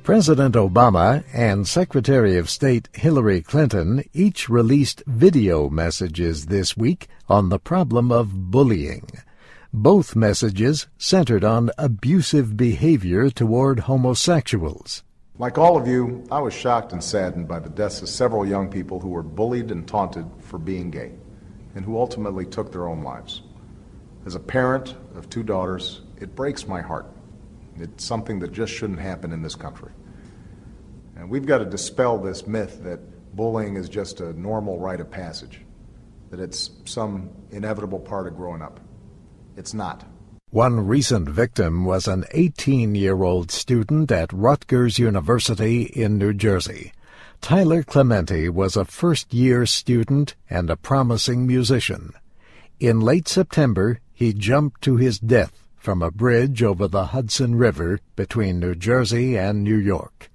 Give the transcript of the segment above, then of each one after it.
President Obama and Secretary of State Hillary Clinton each released video messages this week on the problem of bullying. Both messages centered on abusive behavior toward homosexuals. Like all of you, I was shocked and saddened by the deaths of several young people who were bullied and taunted for being gay, and who ultimately took their own lives. As a parent of two daughters, it breaks my heart. It's something that just shouldn't happen in this country. And we've got to dispel this myth that bullying is just a normal rite of passage, that it's some inevitable part of growing up. It's not. One recent victim was an 18-year-old student at Rutgers University in New Jersey. Tyler Clementi was a first-year student and a promising musician. In late September, he jumped to his death from a bridge over the Hudson River between New Jersey and New York.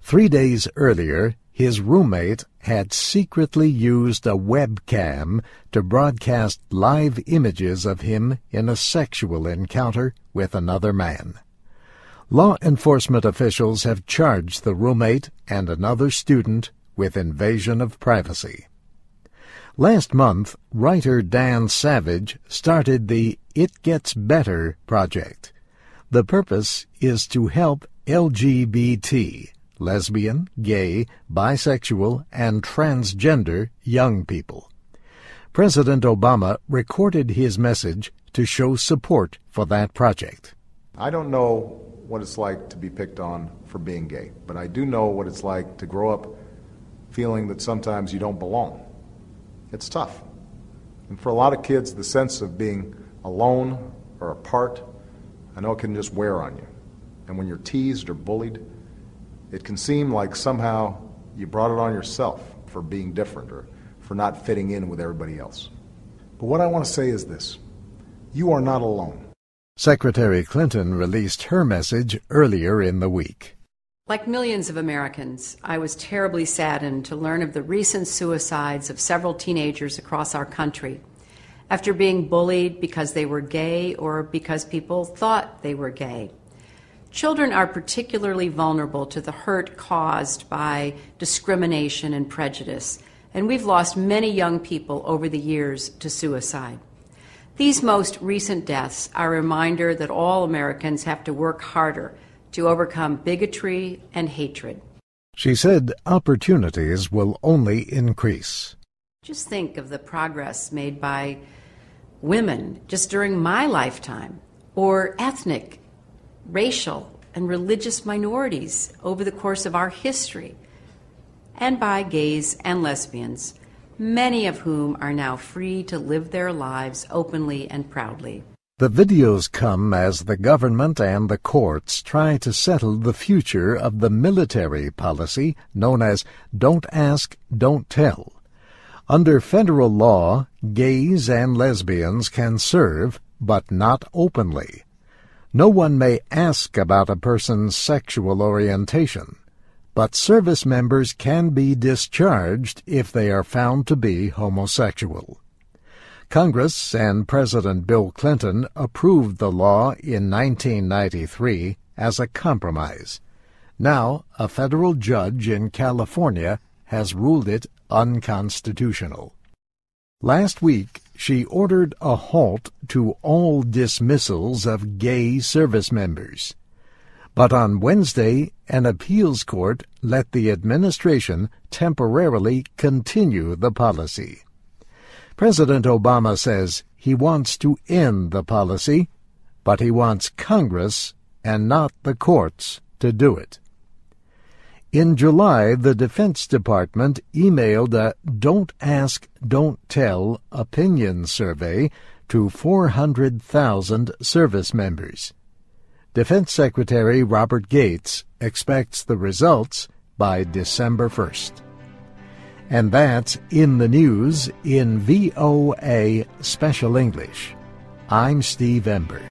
3 days earlier, his roommate had secretly used a webcam to broadcast live images of him in a sexual encounter with another man. Law enforcement officials have charged the roommate and another student with invasion of privacy. Last month, writer Dan Savage started the It Gets Better project. The purpose is to help LGBT, lesbian, gay, bisexual, and transgender young people. President Obama recorded his message to show support for that project. I don't know what it's like to be picked on for being gay, but I do know what it's like to grow up feeling that sometimes you don't belong. It's tough. And for a lot of kids, the sense of being alone or apart, I know it can just wear on you. And when you're teased or bullied, it can seem like somehow you brought it on yourself for being different or for not fitting in with everybody else. But what I want to say is this: you are not alone. Secretary Clinton released her message earlier in the week. Like millions of Americans, I was terribly saddened to learn of the recent suicides of several teenagers across our country after being bullied because they were gay or because people thought they were gay. Children are particularly vulnerable to the hurt caused by discrimination and prejudice, and we've lost many young people over the years to suicide. These most recent deaths are a reminder that all Americans have to work harder to overcome bigotry and hatred. She said opportunities will only increase. Just think of the progress made by women just during my lifetime, or ethnic, racial, and religious minorities over the course of our history, and by gays and lesbians, many of whom are now free to live their lives openly and proudly. The videos come as the government and the courts try to settle the future of the military policy known as Don't Ask, Don't Tell. Under federal law, gays and lesbians can serve, but not openly. No one may ask about a person's sexual orientation, but service members can be discharged if they are found to be homosexual. Congress and President Bill Clinton approved the law in 1993 as a compromise. Now, a federal judge in California has ruled it unconstitutional. Last week, she ordered a halt to all dismissals of gay service members. But on Wednesday, an appeals court let the administration temporarily continue the policy. President Obama says he wants to end the policy, but he wants Congress and not the courts to do it. In July, the Defense Department emailed a Don't Ask, Don't Tell opinion survey to 400,000 service members. Defense Secretary Robert Gates expects the results by December 1st. And that's In the News in VOA Special English. I'm Steve Ember.